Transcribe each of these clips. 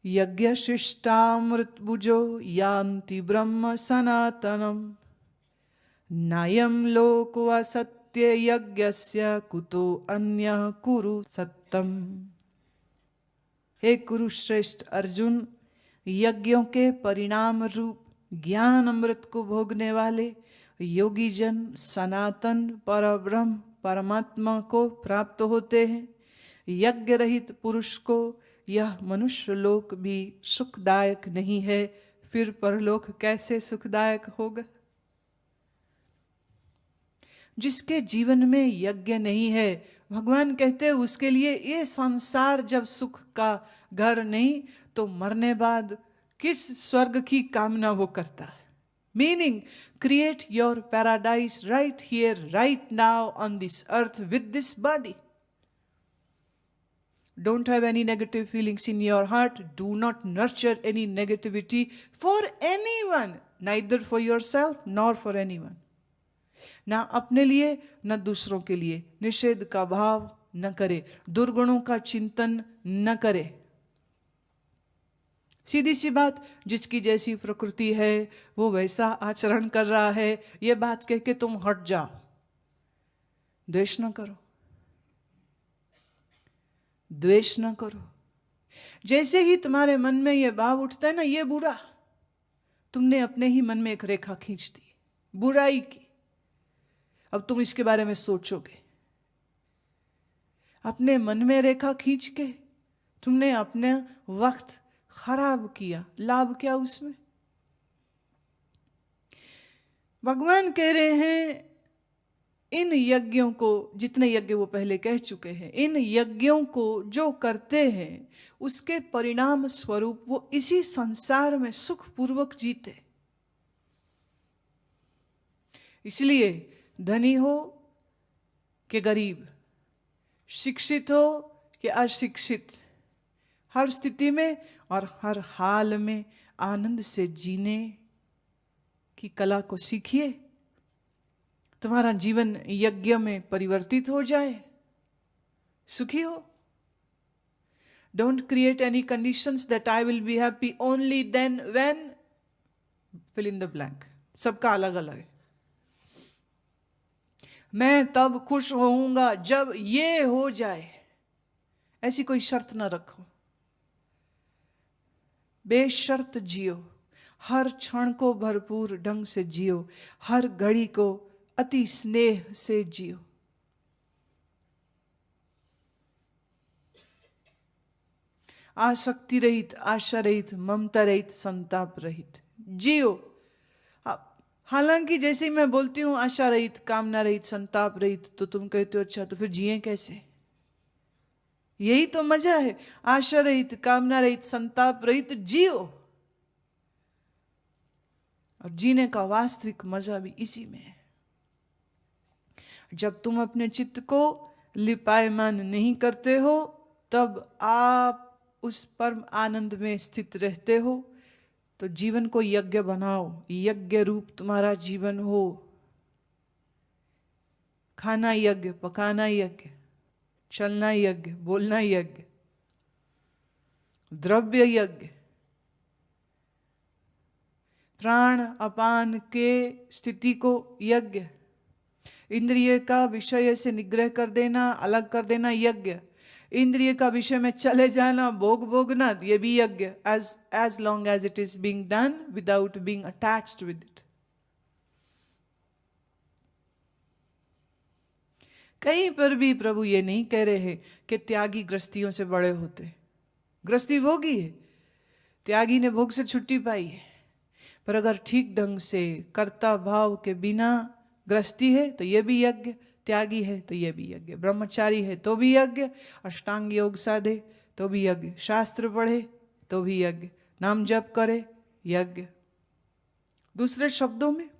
यज्ञशिष्टामृतभुजो यान्ति ब्रह्म सनातनम नायं लोको असत्य यज्ञस्य कुतो अन्यः कुरु सत्तम। हे कुरुश्रेष्ठ अर्जुन, यज्ञों के परिणाम रूप ज्ञान अमृत को भोगने वाले योगी जन सनातन परब्रह्म परमात्मा को प्राप्त होते हैं। यज्ञ रहित पुरुष को यह मनुष्य लोक भी सुखदायक नहीं है, फिर परलोक कैसे सुखदायक होगा। जिसके जीवन में यज्ञ नहीं है, भगवान कहते हैं उसके लिए ये संसार जब सुख का घर नहीं, तो मरने बाद किस स्वर्ग की कामना वो करता है। Meaning, create your paradise right here right now on this earth with this body. Don't have any negative feelings in your heart. Do not nurture any negativity for anyone, neither for yourself nor for anyone. ना अपने लिए न दूसरों के लिए निषेध का भाव न करे, दुर्गुणों का चिंतन न करे। सीधी सी बात, जिसकी जैसी प्रकृति है वो वैसा आचरण कर रहा है, ये बात कह के तुम हट जाओ। द्वेष न करो, द्वेष न करो। जैसे ही तुम्हारे मन में यह भाव उठता है ना, ये बुरा, तुमने अपने ही मन में एक रेखा खींच दी बुराई की। अब तुम इसके बारे में सोचोगे, अपने मन में रेखा खींच के तुमने अपने वक्त खराब किया, लाभ क्या उसमें। भगवान कह रहे हैं इन यज्ञों को, जितने यज्ञ वो पहले कह चुके हैं, इन यज्ञों को जो करते हैं उसके परिणाम स्वरूप वो इसी संसार में सुखपूर्वक जीते। इसलिए धनी हो कि गरीब, शिक्षित हो कि अशिक्षित, हर स्थिति में और हर हाल में आनंद से जीने की कला को सीखिए। तुम्हारा जीवन यज्ञ में परिवर्तित हो जाए, सुखी हो। Don't create any conditions that I will be happy only then when, fill in the blank. सबका अलग अलग है। मैं तब खुश होऊंगा जब ये हो जाए, ऐसी कोई शर्त ना रखो। बेशर्त जियो, हर क्षण को भरपूर ढंग से जियो, हर घड़ी को अति स्नेह से जियो। आसक्ति रहित, आशा रहित, ममता रहित, संताप रहित जियो। हालांकि जैसे ही मैं बोलती हूं आशा रहित, कामना रहित, संताप रहित, तो तुम कहते हो अच्छा तो फिर जिए कैसे। यही तो मजा है, आशा रहित, कामना रहित, संताप रहित जियो। और जीने का वास्तविक मजा भी इसी में है। जब तुम अपने चित्त को लिपायमान नहीं करते हो, तब आप उस परम आनंद में स्थित रहते हो। तो जीवन को यज्ञ बनाओ, यज्ञ रूप तुम्हारा जीवन हो। खाना यज्ञ, पकाना यज्ञ, चलना यज्ञ, बोलना यज्ञ, द्रव्य यज्ञ, प्राण अपान के स्थिति को यज्ञ, इंद्रिय का विषय से निग्रह कर देना, अलग कर देना यज्ञ, इंद्रिय का विषय में चले जाना, भोग भोगना, ये भी यज्ञ, as long as it is being done without being attached with it. कहीं पर भी प्रभु ये नहीं कह रहे कि त्यागी गृहस्थियों से बड़े होते। गृहस्थी भोगी है, त्यागी ने भोग से छुट्टी पाई है। पर अगर ठीक ढंग से कर्ता भाव के बिना गृहस्थी है तो ये भी यज्ञ, त्यागी है तो ये भी यज्ञ, ब्रह्मचारी है तो भी यज्ञ, अष्टांग योग साधे तो भी यज्ञ, शास्त्र पढ़े तो भी यज्ञ, नाम जप करे यज्ञ। दूसरे शब्दों में,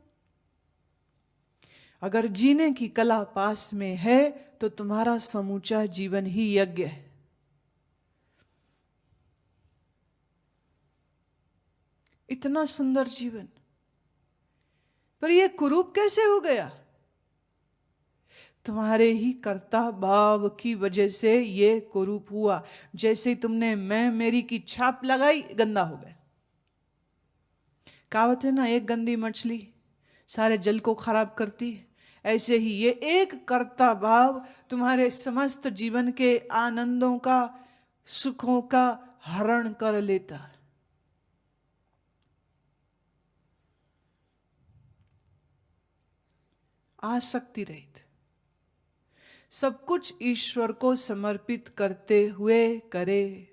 अगर जीने की कला पास में है तो तुम्हारा समूचा जीवन ही यज्ञ है। इतना सुंदर जीवन, पर यह कुरूप कैसे हो गया। तुम्हारे ही कर्ता भाव की वजह से ये कुरूप हुआ। जैसे ही तुमने मैं मेरी की छाप लगाई, गंदा हो गया। कहावत है ना, एक गंदी मछली सारे जल को खराब करती है। ऐसे ही ये एक कर्ता भाव तुम्हारे समस्त जीवन के आनंदों का, सुखों का हरण कर लेता है। आसक्ति रहित सब कुछ ईश्वर को समर्पित करते हुए करे,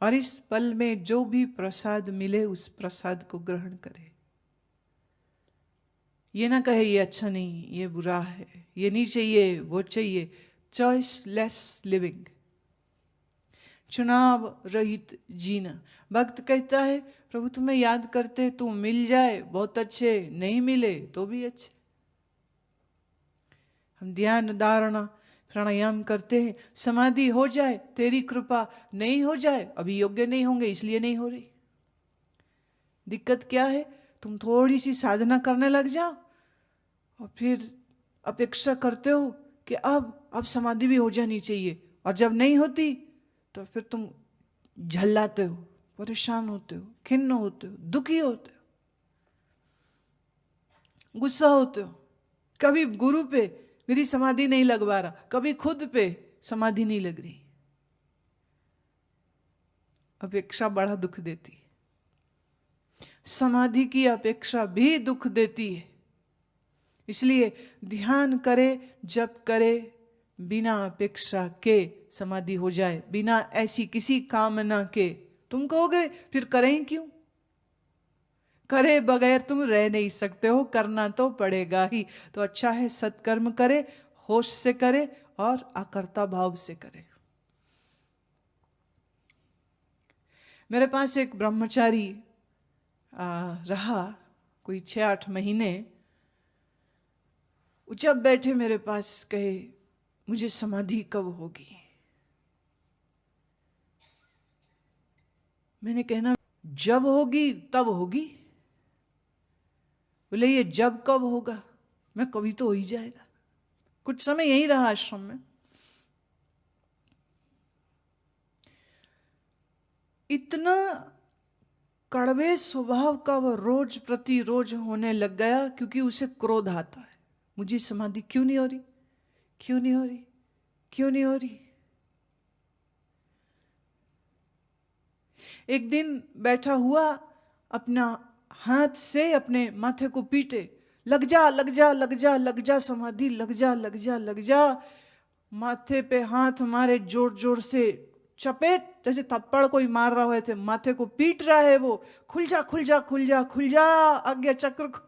और इस पल में जो भी प्रसाद मिले उस प्रसाद को ग्रहण करे। ये ना कहे ये अच्छा नहीं, ये बुरा है, ये नहीं चाहिए, वो चाहिए। चॉइसलेस लिविंग, चुनाव रहित जीना। भक्त कहता है प्रभु तुम्हें याद करते, तू मिल जाए बहुत अच्छे, नहीं मिले तो भी अच्छे। हम ध्यान धारणा प्राणायाम करते हैं, समाधि हो जाए तेरी कृपा, नहीं हो जाए अभी योग्य नहीं होंगे इसलिए नहीं हो रही। दिक्कत क्या है, तुम थोड़ी सी साधना करने लग जाओ और फिर अपेक्षा करते हो कि अब समाधि भी हो जानी चाहिए, और जब नहीं होती तो फिर तुम झल्लाते हो, परेशान होते हो, खिन्न होते हो, दुखी होते हो, गुस्सा होते हो। कभी गुरु पे मेरी समाधि नहीं लगवा रहा, कभी खुद पे समाधि नहीं लग रही। अपेक्षा बड़ा दुख देती है, समाधि की अपेक्षा भी दुख देती है। इसलिए ध्यान करे, जप करे, बिना अपेक्षा के समाधि हो जाए, बिना ऐसी किसी कामना के। तुम कहोगे फिर करें क्यों? करे बगैर तुम रह नहीं सकते हो, करना तो पड़ेगा ही। तो अच्छा है सत्कर्म करे, होश से करे और आकर्ता भाव से करे। मेरे पास एक ब्रह्मचारी रहा कोई 6-8 महीने। जब बैठे मेरे पास कहे मुझे समाधि कब होगी। मैंने कहना जब होगी तब होगी। बोले ये जब कब होगा, मैं कभी तो हो ही जाएगा। कुछ समय यहीं रहा आश्रम में। इतना कड़वे स्वभाव का वह रोज प्रतिरोज होने लग गया, क्योंकि उसे क्रोध आता है। मुझे समाधि क्यों नहीं हो रही, क्यों नहीं हो रही, क्यों नहीं हो रही। एक दिन बैठा हुआ अपना हाथ से अपने माथे को पीटे, लग जा लग जा लग जा लग जा समाधि, लग जा लग जा लग जा। माथे पे हाथ मारे जोर जोर से, चपेट जैसे थप्पड़ कोई मार रहा है, थे माथे को पीट रहा है वो। खुल जा खुल जा खुल जा खुल जा, आज्ञा चक्र को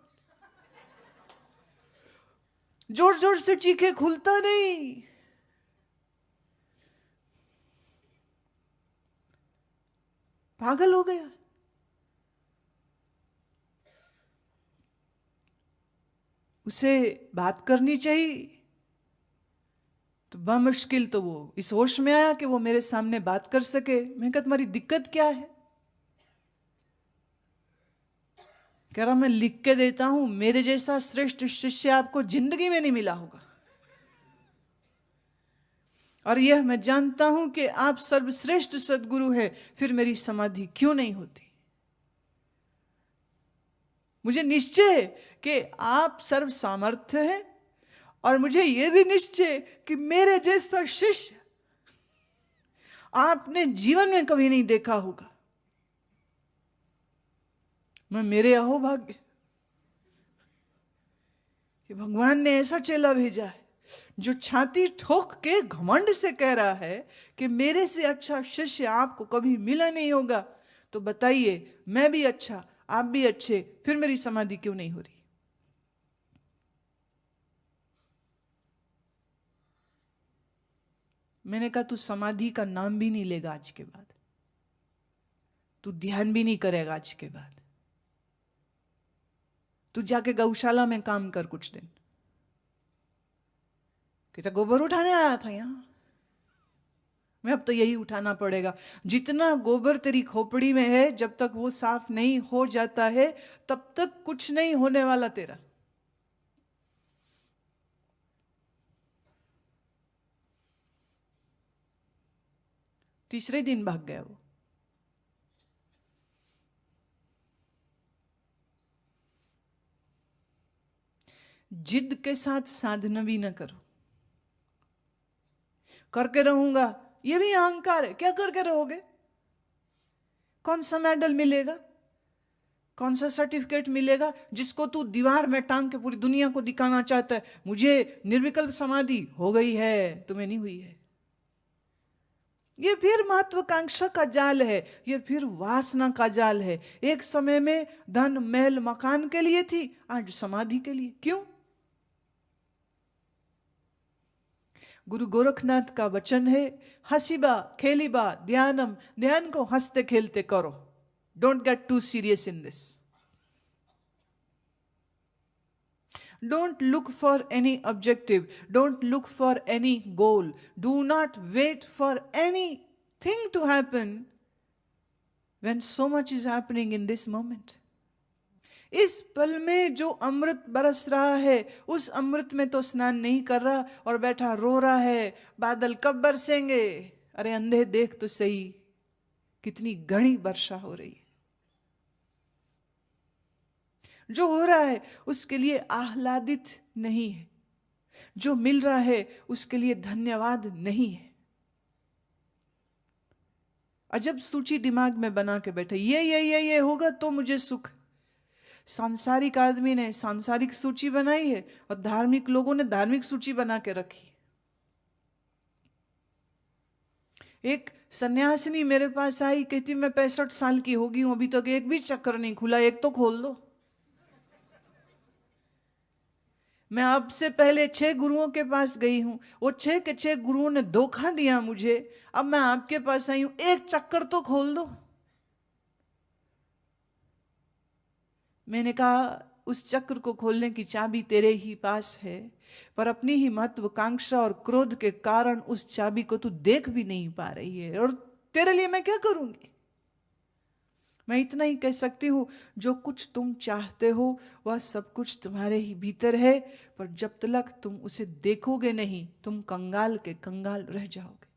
जोर जोर से चीखे, खुलता नहीं। पागल हो गया। उसे बात करनी चाहिए तो बमुश्किल तो वो इस होश में आया कि वो मेरे सामने बात कर सके। मैं कहा तुम्हारी दिक्कत क्या है? कह रहा मैं लिख के देता हूं, मेरे जैसा श्रेष्ठ शिष्य आपको जिंदगी में नहीं मिला होगा, और यह मैं जानता हूं कि आप सर्वश्रेष्ठ सद्गुरु है, फिर मेरी समाधि क्यों नहीं होती? मुझे निश्चय है कि आप सर्व सामर्थ्य हैं, और मुझे यह भी निश्चय कि मेरे जैसा शिष्य आपने जीवन में कभी नहीं देखा होगा। मैं मेरे अहोभाग्य कि भगवान ने ऐसा चेला भेजा है जो छाती ठोक के घमंड से कह रहा है कि मेरे से अच्छा शिष्य आपको कभी मिला नहीं होगा। तो बताइए, मैं भी अच्छा, आप भी अच्छे, फिर मेरी समाधि क्यों नहीं हो रही? मैंने कहा तू समाधि का नाम भी नहीं लेगा आज के बाद, तू ध्यान भी नहीं करेगा आज के बाद, तू जाके गौशाला में काम कर कुछ दिन। कहता गोबर उठाने आया था यहां, मैं अब तो यही उठाना पड़ेगा। जितना गोबर तेरी खोपड़ी में है, जब तक वो साफ नहीं हो जाता है तब तक कुछ नहीं होने वाला तेरा। तीसरे दिन भाग गया वो। जिद के साथ साधना भी न करो। करके रहूंगा, ये भी अहंकार है। क्या करके रहोगे? कौन सा मेडल मिलेगा, कौन सा सर्टिफिकेट मिलेगा जिसको तू दीवार में टांग के पूरी दुनिया को दिखाना चाहता है? मुझे निर्विकल्प समाधि हो गई है, तुम्हें नहीं हुई है। ये फिर महत्वाकांक्षा का जाल है, ये फिर वासना का जाल है। एक समय में धन महल मकान के लिए थी, आज समाधि के लिए। क्यों? गुरु गोरखनाथ का वचन है, हसीबा खेलीबा ध्यानम, ध्यान को हंसते खेलते करो। Don't get too serious in this. Don't look for any objective, don't look for any goal, do not wait for anything to happen when so much is happening in this moment. इस पल में जो अमृत बरस रहा है, उस अमृत में तो स्नान नहीं कर रहा और बैठा रो रहा है, बादल कब बरसेंगे। अरे अंधे देख तो सही, कितनी घनी वर्षा हो रही है। जो हो रहा है उसके लिए आह्लादित नहीं है, जो मिल रहा है उसके लिए धन्यवाद नहीं है। अजब सूची दिमाग में बना के बैठे, ये होगा तो मुझे सुख। सांसारिक आदमी ने सांसारिक सूची बनाई है और धार्मिक लोगों ने धार्मिक सूची बना के रखी। एक सन्यासिनी मेरे पास आई, कहती मैं 65 साल की होगी हूं, अभी तक एक भी चक्कर नहीं खुला, एक तो खोल दो। मैं अब से पहले 6 गुरुओं के पास गई हूं, वो 6 के 6 गुरुओं ने धोखा दिया मुझे। अब मैं आपके पास आई हूं, एक चक्कर तो खोल दो। मैंने कहा उस चक्र को खोलने की चाबी तेरे ही पास है, पर अपनी ही महत्वाकांक्षा और क्रोध के कारण उस चाबी को तू देख भी नहीं पा रही है, और तेरे लिए मैं क्या करूंगी? मैं इतना ही कह सकती हूं, जो कुछ तुम चाहते हो वह सब कुछ तुम्हारे ही भीतर है, पर जब तक तुम उसे देखोगे नहीं, तुम कंगाल के कंगाल रह जाओगे।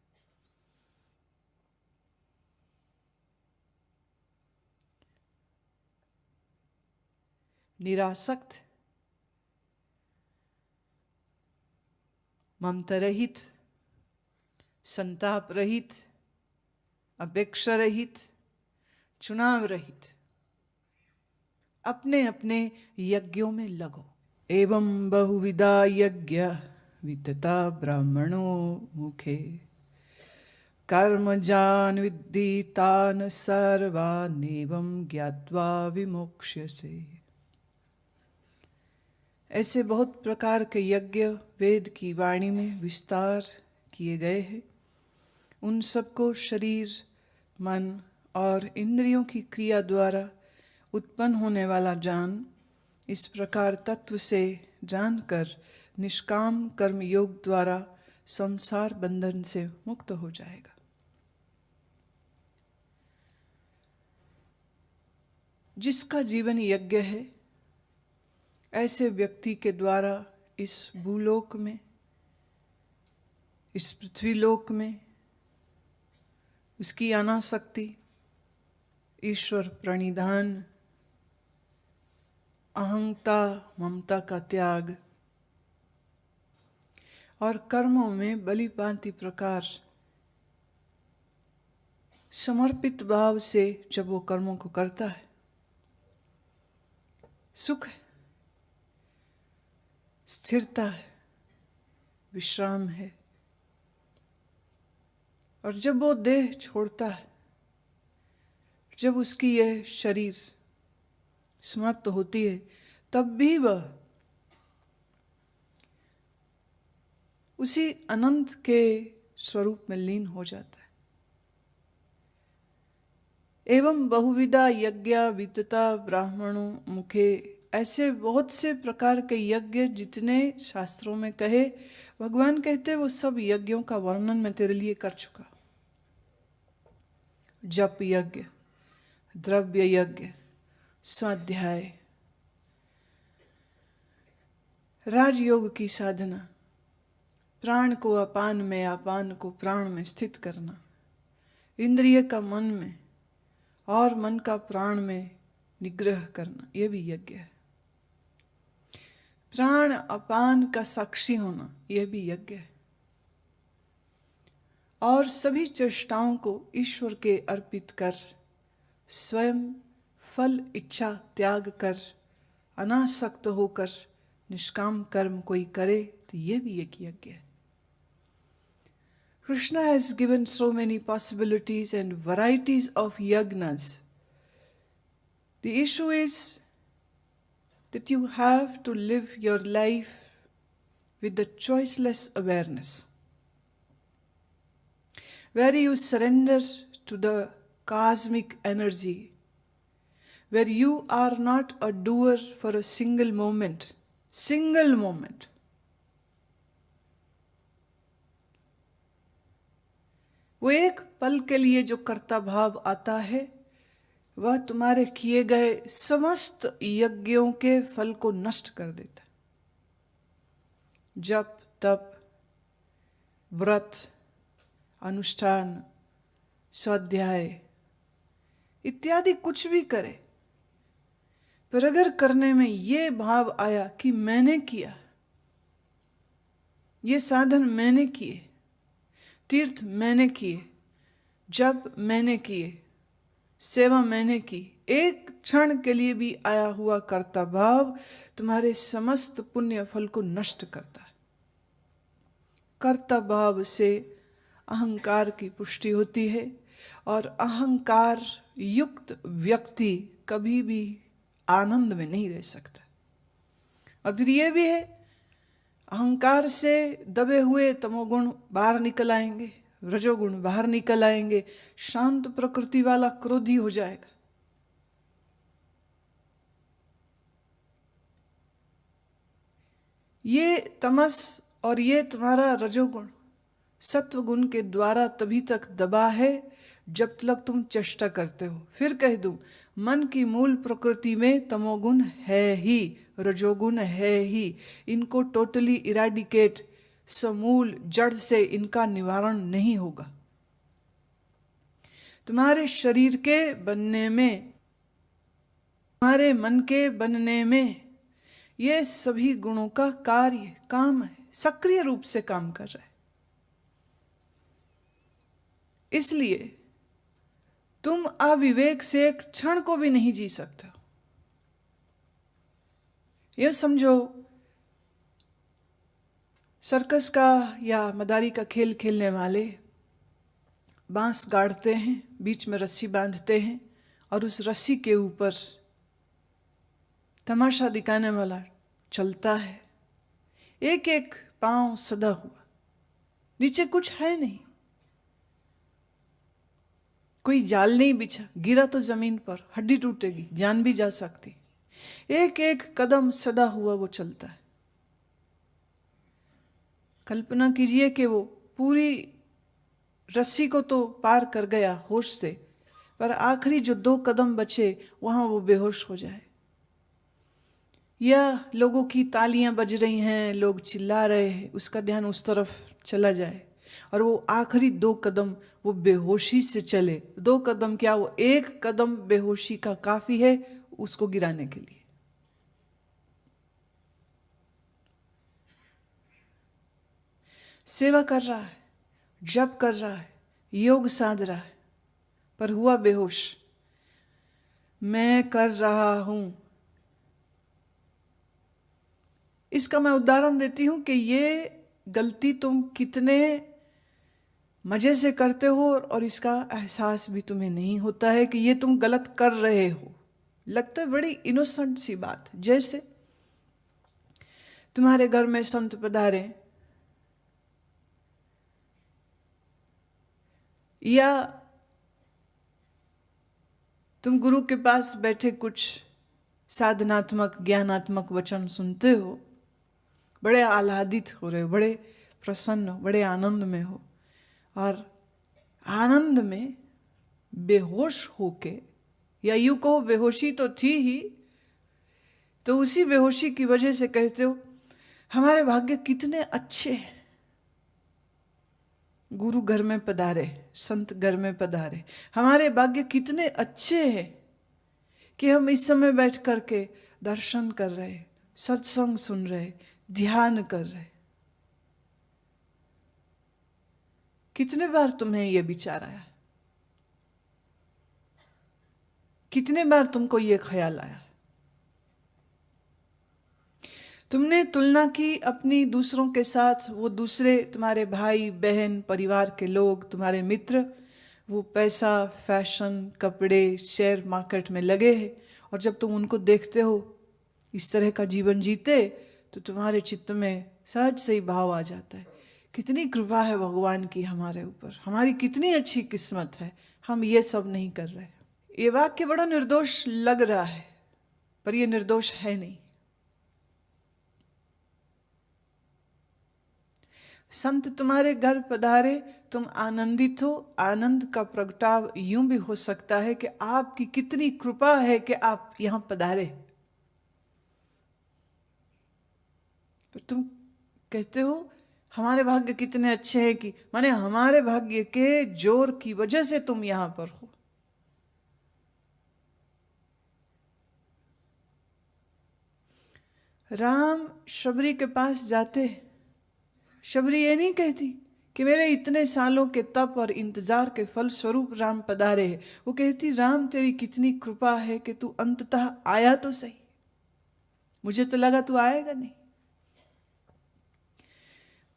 निरासक्त, ममता रहित, संताप रहित, अपेक्षा रहित, चुनाव रहित अपने अपने यज्ञों में लगो। एवं बहुविधा यज्ञ वितता ब्राह्मणो मुखे, कर्मजान विद्धि तान सर्वानेवं ज्ञात्वा विमोक्ष्यसे। ऐसे बहुत प्रकार के यज्ञ वेद की वाणी में विस्तार किए गए हैं। उन सबको शरीर, मन और इंद्रियों की क्रिया द्वारा उत्पन्न होने वाला जान, इस प्रकार तत्व से जानकर निष्काम कर्म योग द्वारा संसार बंधन से मुक्त हो जाएगा। जिसका जीवन यज्ञ है, ऐसे व्यक्ति के द्वारा इस भूलोक में, इस पृथ्वीलोक में उसकी अनासक्ति, ईश्वर प्रणिधान, अहंता ममता का त्याग और कर्मों में बलि भांति प्रकार समर्पित भाव से जब वो कर्मों को करता है, सुख है, स्थिरता है, विश्राम है। और जब वो देह छोड़ता है, जब उसकी यह शरीर समाप्त होती है, तब भी वह उसी अनंत के स्वरूप में लीन हो जाता है। एवं बहुविधा यज्ञ वितता ब्राह्मणों मुखे, ऐसे बहुत से प्रकार के यज्ञ जितने शास्त्रों में कहे, भगवान कहते वो सब यज्ञों का वर्णन मैं तेरे लिए कर चुका। जप यज्ञ, द्रव्य यज्ञ, स्वाध्याय, राजयोग की साधना, प्राण को अपान में, अपान को प्राण में स्थित करना, इंद्रिय का मन में और मन का प्राण में निग्रह करना, यह भी यज्ञ है। प्राण अपान का साक्षी होना, यह भी यज्ञ है। और सभी चेष्टाओं को ईश्वर के अर्पित कर स्वयं फल इच्छा त्याग कर अनासक्त होकर निष्काम कर्म कोई करे तो यह भी एक यज्ञ है। Krishna has given so many possibilities and varieties of yagnas. The issue is that you have to live your life with the choiceless awareness, where you surrender to the cosmic energy, where you are not a doer for a single moment. वो एक पल के लिए जो कर्ता भाव आता है वह तुम्हारे किए गए समस्त यज्ञों के फल को नष्ट कर देता है। जप तप व्रत अनुष्ठान स्वाध्याय इत्यादि कुछ भी करे, पर अगर करने में ये भाव आया कि मैंने किया, ये साधन मैंने किए, तीर्थ मैंने किए, जप मैंने किए, सेवा मैंने की, एक क्षण के लिए भी आया हुआ कर्ता भाव तुम्हारे समस्त पुण्य फल को नष्ट करता है। कर्ता भाव से अहंकार की पुष्टि होती है और अहंकार युक्त व्यक्ति कभी भी आनंद में नहीं रह सकता। और फिर ये भी है, अहंकार से दबे हुए तमोगुण बाहर निकल आएंगे, रजोगुण बाहर निकल आएंगे, शांत प्रकृति वाला क्रोधी हो जाएगा। ये तमस और ये तुम्हारा रजोगुण सत्व गुण के द्वारा तभी तक दबा है जब तक तुम चेष्टा करते हो। फिर कह दूं, मन की मूल प्रकृति में तमोगुण है ही, रजोगुण है ही। इनको टोटली इराडिकेट, समूल जड़ से इनका निवारण नहीं होगा। तुम्हारे शरीर के बनने में, तुम्हारे मन के बनने में ये सभी गुणों का कार्य काम है, सक्रिय रूप से काम कर रहा है। इसलिए तुम अविवेक से एक क्षण को भी नहीं जी सकते हो। यह समझो, सर्कस का या मदारी का खेल खेलने वाले बांस गाड़ते हैं, बीच में रस्सी बांधते हैं और उस रस्सी के ऊपर तमाशा दिखाने वाला चलता है। एक एक पांव सदा हुआ, नीचे कुछ है नहीं, कोई जाल नहीं बिछा, गिरा तो जमीन पर हड्डी टूटेगी, जान भी जा सकती। एक एक कदम सदा हुआ वो चलता है। कल्पना कीजिए कि वो पूरी रस्सी को तो पार कर गया होश से, पर आखिरी जो 2 कदम बचे वहां वो बेहोश हो जाए, या लोगों की तालियां बज रही हैं, लोग चिल्ला रहे हैं, उसका ध्यान उस तरफ चला जाए और वो आखिरी 2 कदम वो बेहोशी से चले। 2 कदम क्या, वो 1 कदम बेहोशी का काफी है उसको गिराने के लिए। सेवा कर रहा है, जप कर रहा है, योग साध रहा है, पर हुआ बेहोश। मैं कर रहा हूं, इसका मैं उदाहरण देती हूं कि ये गलती तुम कितने मजे से करते हो और इसका एहसास भी तुम्हें नहीं होता है कि ये तुम गलत कर रहे हो। लगता है बड़ी इनोसेंट सी बात, जैसे तुम्हारे घर में संत पधारे या तुम गुरु के पास बैठे कुछ साधनात्मक ज्ञानात्मक वचन सुनते हो, बड़े आह्लादित हो रहे हो, बड़े प्रसन्न हो, बड़े आनंद में हो, और आनंद में बेहोश होके, या यूं कहो बेहोशी तो थी ही, तो उसी बेहोशी की वजह से कहते हो हमारे भाग्य कितने अच्छे हैं, गुरु घर में पधारे, संत घर में पधारे। हमारे भाग्य कितने अच्छे हैं कि हम इस समय बैठ करके दर्शन कर रहे, सत्संग सुन रहे, ध्यान कर रहे। कितने बार तुम्हें यह विचार आया? कितने बार तुमको ये ख्याल आया? तुमने तुलना की अपनी दूसरों के साथ। वो दूसरे तुम्हारे भाई बहन, परिवार के लोग, तुम्हारे मित्र, वो पैसा, फैशन, कपड़े, शेयर मार्केट में लगे हैं। और जब तुम उनको देखते हो इस तरह का जीवन जीते, तो तुम्हारे चित्त में सहज से ही भाव आ जाता है, कितनी कृपा है भगवान की हमारे ऊपर, हमारी कितनी अच्छी किस्मत है, हम ये सब नहीं कर रहे। ये वाक्य बड़ा निर्दोष लग रहा है, पर ये निर्दोष है नहीं। संत तुम्हारे घर पधारे, तुम आनंदित हो। आनंद का प्रगटाव यूं भी हो सकता है कि आपकी कितनी कृपा है कि आप यहां पधारे। तो तुम कहते हो हमारे भाग्य कितने अच्छे हैं, कि माने हमारे भाग्य के जोर की वजह से तुम यहां पर हो। राम शबरी के पास जाते, शबरी ये नहीं कहती कि मेरे इतने सालों के तप और इंतजार के फल स्वरूप राम पधारे हैं। वो कहती, राम तेरी कितनी कृपा है कि तू अंततः आया तो सही, मुझे तो लगा तू आएगा नहीं।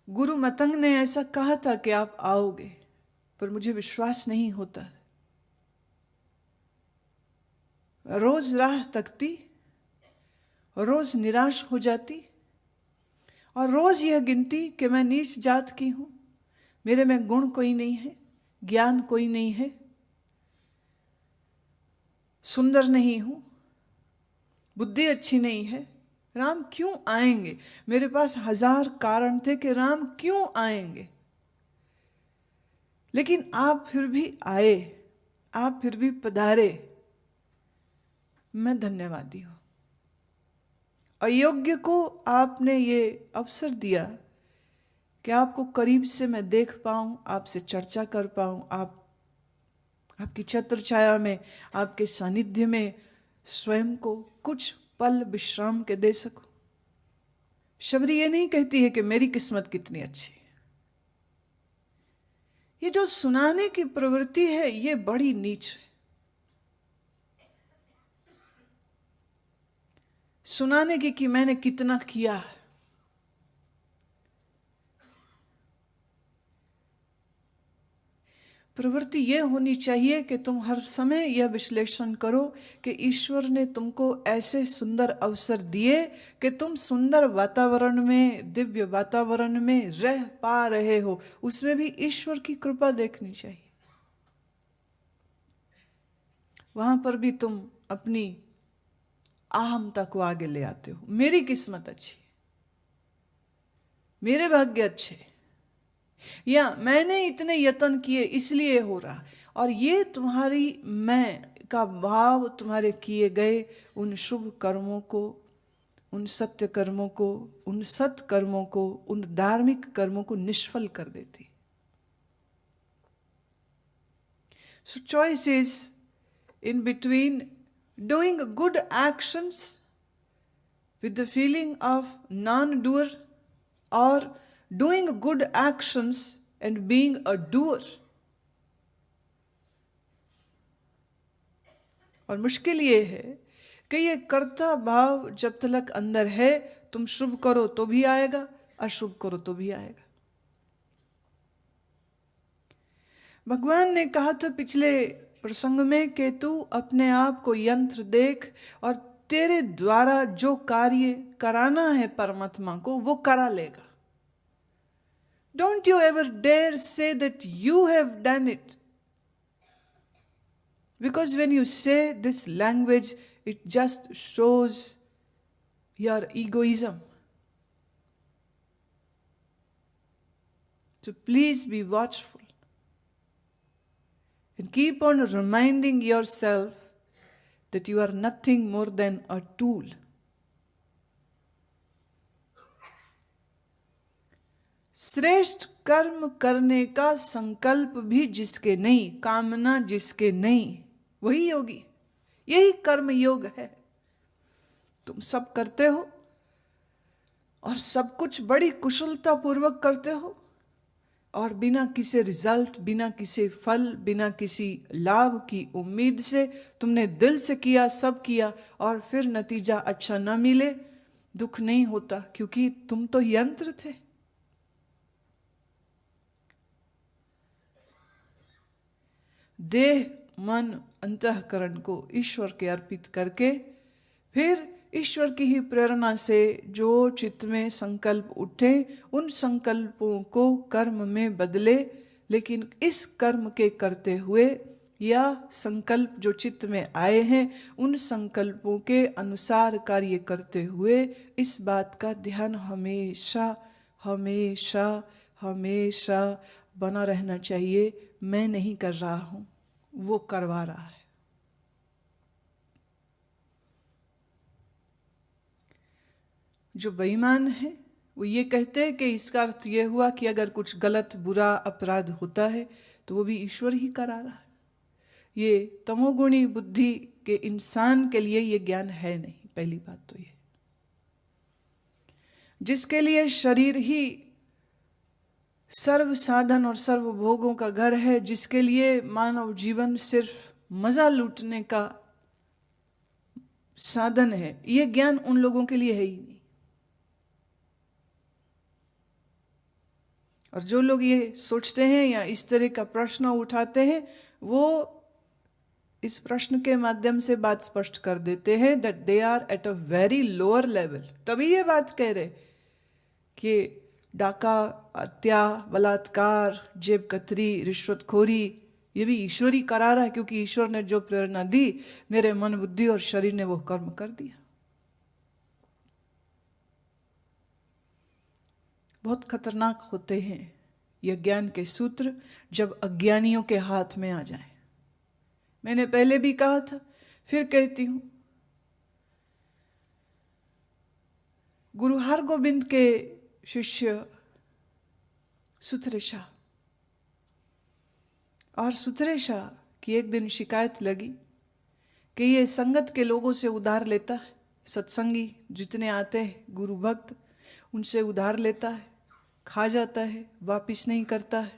गुरु मतंग ने ऐसा कहा था कि आप आओगे, पर मुझे विश्वास नहीं होता। रोज राह तकती, रोज निराश हो जाती, और रोज यह गिनती कि मैं नीच जात की हूं, मेरे में गुण कोई नहीं है, ज्ञान कोई नहीं है, सुंदर नहीं हूं, बुद्धि अच्छी नहीं है। राम क्यों आएंगे? मेरे पास 1000 कारण थे कि राम क्यों आएंगे, लेकिन आप फिर भी आए, आप फिर भी पधारे। मैं धन्यवादी हूं। अयोग्य को आपने ये अवसर दिया कि आपको करीब से मैं देख पाऊं, आपसे चर्चा कर पाऊं, आपकी छत्र छाया में, आपके सानिध्य में स्वयं को कुछ पल विश्राम के दे सकूं। शबरी ये नहीं कहती है कि मेरी किस्मत कितनी अच्छी है। ये जो सुनाने की प्रवृत्ति है, ये बड़ी नीच है। सुनाने की कि मैंने कितना किया। प्रवृत्ति यह होनी चाहिए कि तुम हर समय यह विश्लेषण करो कि ईश्वर ने तुमको ऐसे सुंदर अवसर दिए कि तुम सुंदर वातावरण में, दिव्य वातावरण में रह पा रहे हो। उसमें भी ईश्वर की कृपा देखनी चाहिए। वहां पर भी तुम अपनी अहमता को आगे ले आते हो। मेरी किस्मत अच्छी, मेरे भाग्य अच्छे, या मैंने इतने यत्न किए इसलिए हो रहा। और ये तुम्हारी मैं का भाव तुम्हारे किए गए उन शुभ कर्मों को, उन सत्य कर्मों को, उन सत्कर्मों को, उन धार्मिक कर्मों को निष्फल कर देती। So choice is in between doing good actions with the feeling of non-doer, or doing good actions and being a doer. और मुश्किल ये है कि ये कर्ता भाव जब तक अंदर है, तुम शुभ करो तो भी आएगा, अशुभ करो तो भी आएगा। भगवान ने कहा था पिछले प्रसंग में कि तू अपने आप को यंत्र देख, और तेरे द्वारा जो कार्य कराना है परमात्मा को, वो करा लेगा। Don't you ever dare say that you have done it. Because when you say this language, it just shows your egoism. So please be watchful and keep on reminding yourself that you are nothing more than a tool. श्रेष्ठ कर्म करने का संकल्प भी जिसके नहीं, कामना जिसके नहीं, वही योगी। यही कर्म योग है। तुम सब करते हो और सब कुछ बड़ी कुशलता पूर्वक करते हो, और बिना किसी रिजल्ट, बिना किसी फल, बिना किसी लाभ की उम्मीद से तुमने दिल से किया, सब किया, और फिर नतीजा अच्छा ना मिले, दुख नहीं होता, क्योंकि तुम तो यंत्र थे। देह, मन, अंतःकरण को ईश्वर के अर्पित करके फिर ईश्वर की ही प्रेरणा से जो चित्त में संकल्प उठे, उन संकल्पों को कर्म में बदले। लेकिन इस कर्म के करते हुए या संकल्प जो चित्त में आए हैं, उन संकल्पों के अनुसार कार्य करते हुए इस बात का ध्यान हमेशा हमेशा हमेशा बना रहना चाहिए, मैं नहीं कर रहा हूं, वो करवा रहा है। जो बेईमान है वो ये कहते हैं कि इसका अर्थ ये हुआ कि अगर कुछ गलत, बुरा, अपराध होता है तो वो भी ईश्वर ही करा रहा है। ये तमोगुणी बुद्धि के इंसान के लिए ये ज्ञान है नहीं। पहली बात तो ये, जिसके लिए शरीर ही सर्व साधन और सर्व भोगों का घर है, जिसके लिए मानव जीवन सिर्फ मजा लूटने का साधन है, ये ज्ञान उन लोगों के लिए है ही नहीं। और जो लोग ये सोचते हैं या इस तरह का प्रश्न उठाते हैं, वो इस प्रश्न के माध्यम से बात स्पष्ट कर देते हैं that they are at a very lower level. तभी ये बात कह रहे कि डाका, हत्या, बलात्कार, जेब कतरी, रिश्वतखोरी, ये भी ईश्वर ही करा रहा है, क्योंकि ईश्वर ने जो प्रेरणा दी, मेरे मन, बुद्धि और शरीर ने वो कर्म कर दिया। बहुत खतरनाक होते हैं ये ज्ञान के सूत्र जब अज्ञानियों के हाथ में आ जाएं। मैंने पहले भी कहा था, फिर कहती हूं, गुरु हरगोबिंद के शिष्य सुथरे शाह, और सुथरे शाह की एक दिन शिकायत लगी कि ये संगत के लोगों से उधार लेता है, सत्संगी जितने आते हैं गुरु भक्त, उनसे उधार लेता है, खा जाता है, वापिस नहीं करता है,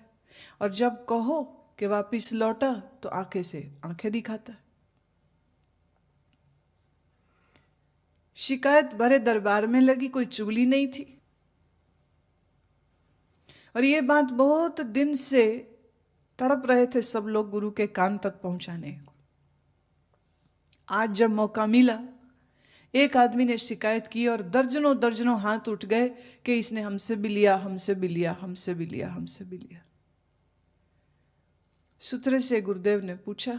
और जब कहो कि वापिस लौटा तो आंखें से आंखें दिखाता है। शिकायत भरे दरबार में लगी, कोई चुगली नहीं थी, और ये बात बहुत दिन से तड़प रहे थे सब लोग गुरु के कान तक पहुंचाने को। आज जब मौका मिला, एक आदमी ने शिकायत की और दर्जनों दर्जनों हाथ उठ गए कि इसने हमसे भी लिया, हमसे भी लिया, हमसे भी लिया, हमसे भी लिया। सुथरे से गुरुदेव ने पूछा,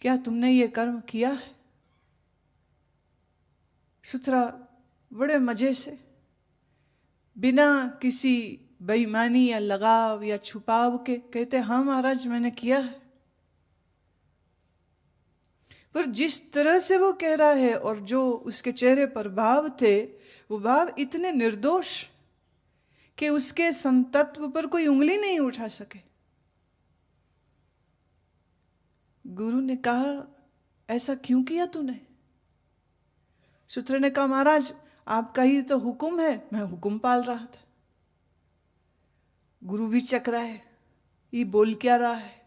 क्या तुमने ये कर्म किया है? सुथरा बड़े मजे से, बिना किसी बेईमानी या लगाव या छुपाव के कहते, हाँ महाराज मैंने किया है। पर जिस तरह से वो कह रहा है और जो उसके चेहरे पर भाव थे, वो भाव इतने निर्दोष कि उसके संतत्व पर कोई उंगली नहीं उठा सके। गुरु ने कहा, ऐसा क्यों किया तूने? सूत्र ने कहा, महाराज आपका ही तो हुक्म है, मैं हुक्म पाल रहा था। गुरु भी चकरा है, ये बोल क्या रहा है?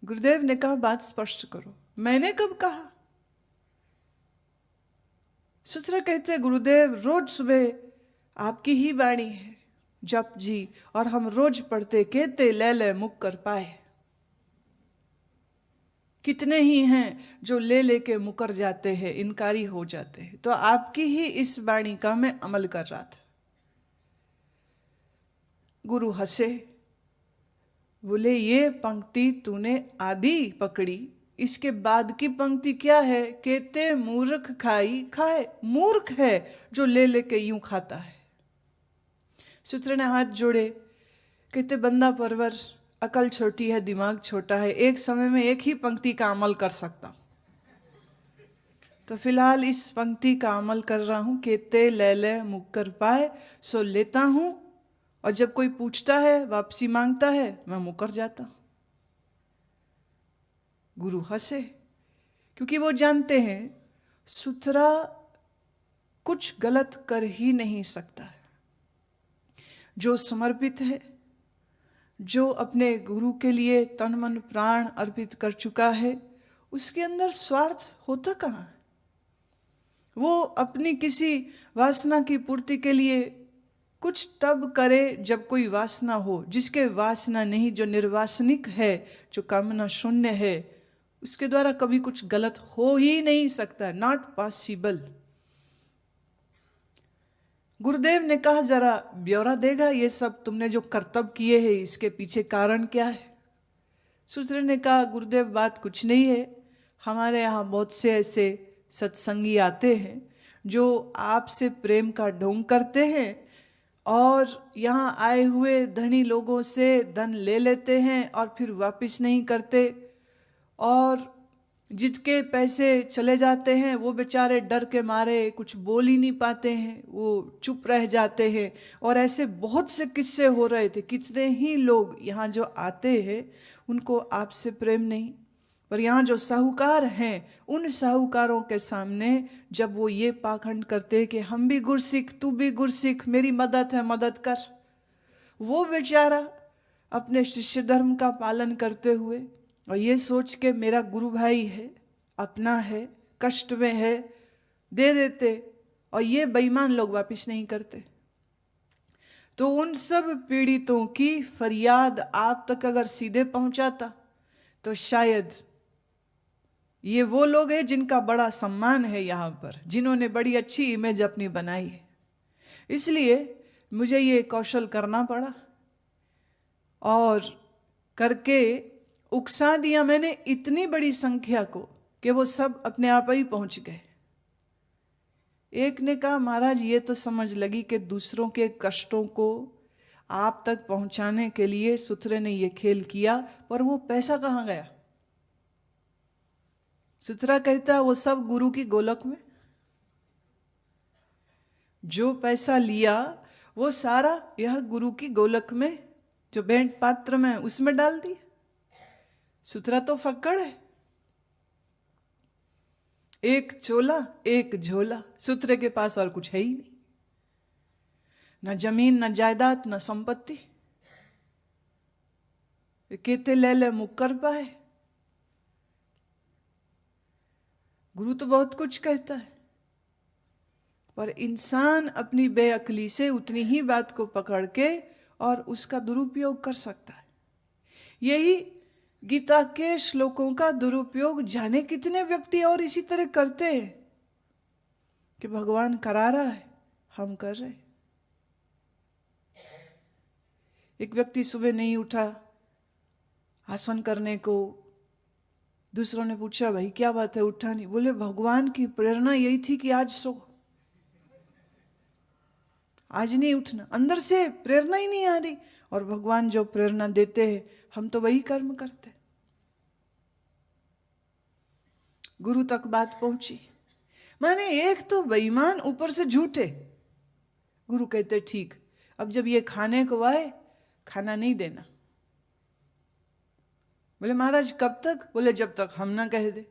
गुरुदेव ने कहा, बात स्पष्ट करो। मैंने कब कहा? सूत्र कहते, गुरुदेव रोज सुबह आपकी ही वाणी है, जप जी, और हम रोज पढ़ते, कहते ले ले मुख कर पाए। कितने ही हैं जो ले लेके मुकर जाते हैं, इनकारी हो जाते हैं। तो आपकी ही इस वाणी का मैं अमल कर रहा था। गुरु हंसे, बोले, ये पंक्ति तूने आदि पकड़ी, इसके बाद की पंक्ति क्या है? कहते मूर्ख खाई खाए। मूर्ख है जो ले लेके यूं खाता है। सूत्र ने हाथ जोड़े, कहते बंदा परवर, अकल छोटी है, दिमाग छोटा है, एक समय में एक ही पंक्ति का अमल कर सकता। तो फिलहाल इस पंक्ति का अमल कर रहा हूं, केते ले ले मुक्कर पाए, सो लेता हूं, और जब कोई पूछता है, वापसी मांगता है, मैं मुकर जाता हूं। गुरु हंसे, क्योंकि वो जानते हैं सुथरा कुछ गलत कर ही नहीं सकता है। जो समर्पित है, जो अपने गुरु के लिए तन मन प्राण अर्पित कर चुका है, उसके अंदर स्वार्थ होता कहाँ है? वो अपनी किसी वासना की पूर्ति के लिए कुछ तब करे जब कोई वासना हो। जिसके वासना नहीं, जो निर्वासनिक है, जो कामना शून्य है, उसके द्वारा कभी कुछ गलत हो ही नहीं सकता, नॉट पॉसिबल। गुरुदेव ने कहा, जरा ब्यौरा देगा ये सब तुमने जो करतब किए हैं, इसके पीछे कारण क्या है? सूत्र ने कहा, गुरुदेव बात कुछ नहीं है, हमारे यहाँ बहुत से ऐसे सत्संगी आते हैं जो आपसे प्रेम का ढोंग करते हैं और यहाँ आए हुए धनी लोगों से धन ले लेते हैं और फिर वापस नहीं करते, और जिसके पैसे चले जाते हैं वो बेचारे डर के मारे कुछ बोल ही नहीं पाते हैं, वो चुप रह जाते हैं। और ऐसे बहुत से किस्से हो रहे थे। कितने ही लोग यहाँ जो आते हैं उनको आपसे प्रेम नहीं, पर यहाँ जो साहूकार हैं, उन साहूकारों के सामने जब वो ये पाखंड करते कि हम भी गुरसिख, तू भी गुरसिख, मेरी मदद है, मदद कर, वो बेचारा अपने शिष्य धर्म का पालन करते हुए और ये सोच के मेरा गुरु भाई है, अपना है, कष्ट में है, दे देते, और ये बेईमान लोग वापस नहीं करते। तो उन सब पीड़ितों की फरियाद आप तक अगर सीधे पहुंचाता तो शायद ये वो लोग हैं जिनका बड़ा सम्मान है यहाँ पर, जिन्होंने बड़ी अच्छी इमेज अपनी बनाई है। इसलिए मुझे ये कौशल करना पड़ा और करके उकसा दिया मैंने इतनी बड़ी संख्या को कि वो सब अपने आप ही पहुंच गए। एक ने कहा, महाराज ये तो समझ लगी कि दूसरों के कष्टों को आप तक पहुंचाने के लिए सूत्रे ने ये खेल किया, पर वो पैसा कहाँ गया? सूत्रा कहता है, वो सब गुरु की गोलक में। जो पैसा लिया वो सारा यह गुरु की गोलक में, जो भेंट पात्र में, उसमें डाल दिया। सूत्रा तो फक्कड़ है, एक चोला एक झोला। सूत्रे के पास और कुछ है ही नहीं, न जमीन, न जायदाद, न संपत्ति। केते ले ले मुक्कर पाए। गुरु तो बहुत कुछ कहता है, पर इंसान अपनी बेअक्ली से उतनी ही बात को पकड़ के और उसका दुरुपयोग कर सकता है। यही गीता के श्लोकों का दुरुपयोग जाने कितने व्यक्ति और इसी तरह करते हैं कि भगवान करा रहा है, हम कर रहे। एक व्यक्ति सुबह नहीं उठा आसन करने को, दूसरों ने पूछा, भाई क्या बात है, उठा नहीं? बोले, भगवान की प्रेरणा यही थी कि आज सो, आज नहीं उठना। अंदर से प्रेरणा ही नहीं आ रही, और भगवान जो प्रेरणा देते हैं हम तो वही कर्म करते। गुरु तक बात पहुंची। माने एक तो बेईमान, ऊपर से झूठे। गुरु कहते, ठीक, अब जब ये खाने को आए, खाना नहीं देना। बोले, महाराज कब तक? बोले, जब तक हम ना कह दे।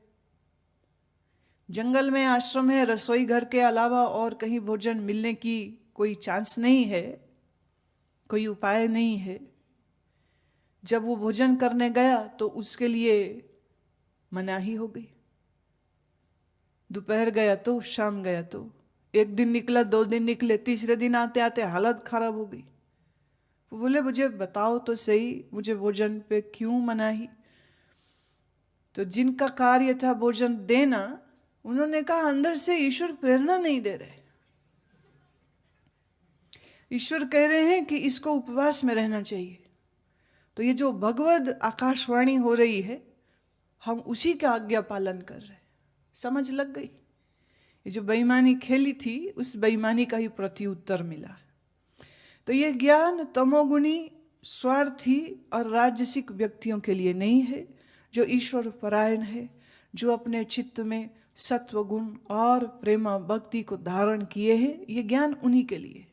जंगल में आश्रम है, रसोई घर के अलावा और कहीं भोजन मिलने की कोई चांस नहीं है, कोई उपाय नहीं है। जब वो भोजन करने गया तो उसके लिए मनाही हो गई। दोपहर गया तो, शाम गया तो, एक दिन निकला, 2 दिन निकले, तीसरे दिन आते आते हालत खराब हो गई। वो बोले, मुझे बताओ तो सही, मुझे भोजन पे क्यों मनाही? तो जिनका कार्य था भोजन देना, उन्होंने कहा, अंदर से ईश्वर प्रेरणा नहीं दे रहे। ईश्वर कह रहे हैं कि इसको उपवास में रहना चाहिए। तो ये जो भगवद आकाशवाणी हो रही है, हम उसी का आज्ञा पालन कर रहे हैं। समझ लग गई? ये जो बेईमानी खेली थी, उस बेईमानी का ही प्रत्युत्तर मिला। तो ये ज्ञान तमोगुणी, स्वार्थी और राजसिक व्यक्तियों के लिए नहीं है। जो ईश्वर परायण है, जो अपने चित्त में सत्व गुण और प्रेमा भक्ति को धारण किए हैं, ये ज्ञान उन्हीं के लिए।